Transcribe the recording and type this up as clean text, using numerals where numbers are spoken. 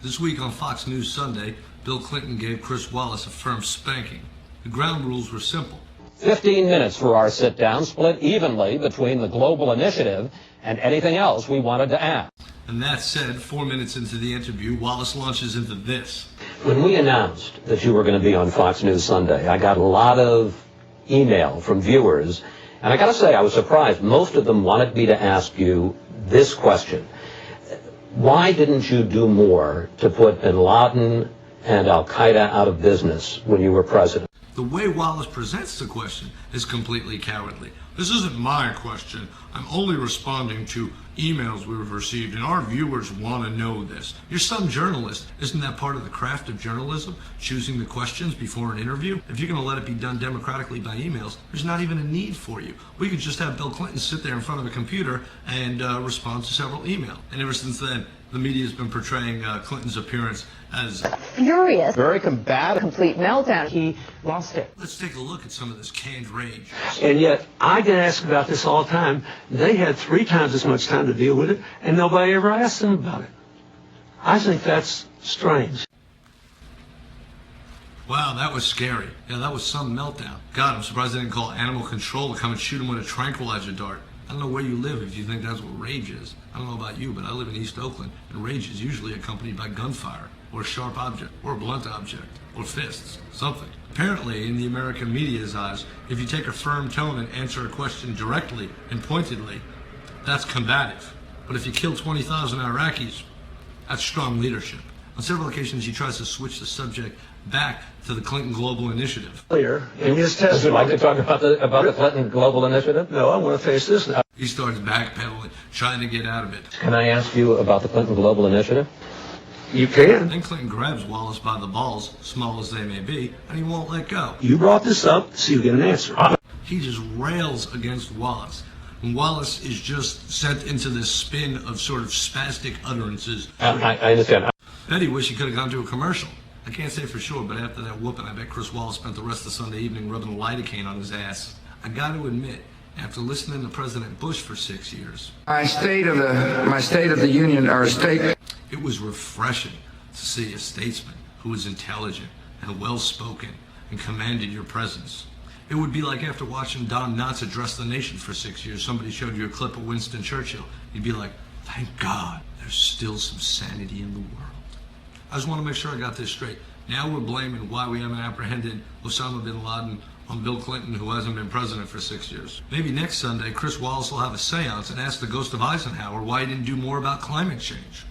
This week on Fox News Sunday, Bill Clinton gave Chris Wallace a firm spanking. The ground rules were simple. 15 minutes for our sit-down, split evenly between the global initiative and anything else we wanted to ask. And that said, 4 minutes into the interview, Wallace launches into this. When we announced that you were going to be on Fox News Sunday, I got a lot of email from viewers, and I got to say, I was surprised. Most of them wanted me to ask you this question. Why didn't you do more to put bin Laden and al-Qaeda out of business when you were president? The way Wallace presents the question is completely cowardly. This isn't my question. I'm only responding to emails we've received, and our viewers want to know this. You're some journalist. Isn't that part of the craft of journalism? Choosing the questions before an interview? If you're going to let it be done democratically by emails, there's not even a need for you. We could just have Bill Clinton sit there in front of a computer and respond to several emails. And ever since then, the media has been portraying Clinton's appearance as furious, very combative, complete meltdown. He lost it. Let's take a look at some of this canned rage. And yet, I get asked about this all the time. They had 3 times as much time to deal with it, and nobody ever asked them about it. I think that's strange. Wow, that was scary. Yeah, that was some meltdown. God, I'm surprised they didn't call animal control to come and shoot him with a tranquilizer dart. I don't know where you live if you think that's what rage is. I don't know about you, but I live in East Oakland, and rage is usually accompanied by gunfire, or a sharp object, or a blunt object, or fists, something. Apparently, in the American media's eyes, if you take a firm tone and answer a question directly and pointedly, that's combative. But if you kill 20,000 Iraqis, that's strong leadership. On several occasions, he tries to switch the subject back to the Clinton Global Initiative. Clear in his Would you like testimony. to talk about the Clinton Global Initiative? No, I want to face this now. He starts backpedaling, trying to get out of it. Can I ask you about the Clinton Global Initiative? You can. Then Clinton grabs Wallace by the balls, small as they may be, and he won't let go. You brought this up, so you get an answer. He just rails against Wallace. And Wallace is just sent into this spin of sort of spastic utterances. I understand. Bet he wish he could have gone to a commercial. I can't say for sure, but after that whooping, I bet Chris Wallace spent the rest of Sunday evening rubbing a lidocaine on his ass. I got to admit, after listening to President Bush for 6 years, My state of the union, or state. it was refreshing to see a statesman who was intelligent and well-spoken and commanded your presence. It would be like after watching Don Knotts address the nation for 6 years, somebody showed you a clip of Winston Churchill. You'd be like, thank God there's still some sanity in the world. I just want to make sure I got this straight. Now we're blaming why we haven't apprehended Osama bin Laden on Bill Clinton, who hasn't been president for 6 years. Maybe next Sunday, Chris Wallace will have a seance and ask the ghost of Eisenhower why he didn't do more about climate change.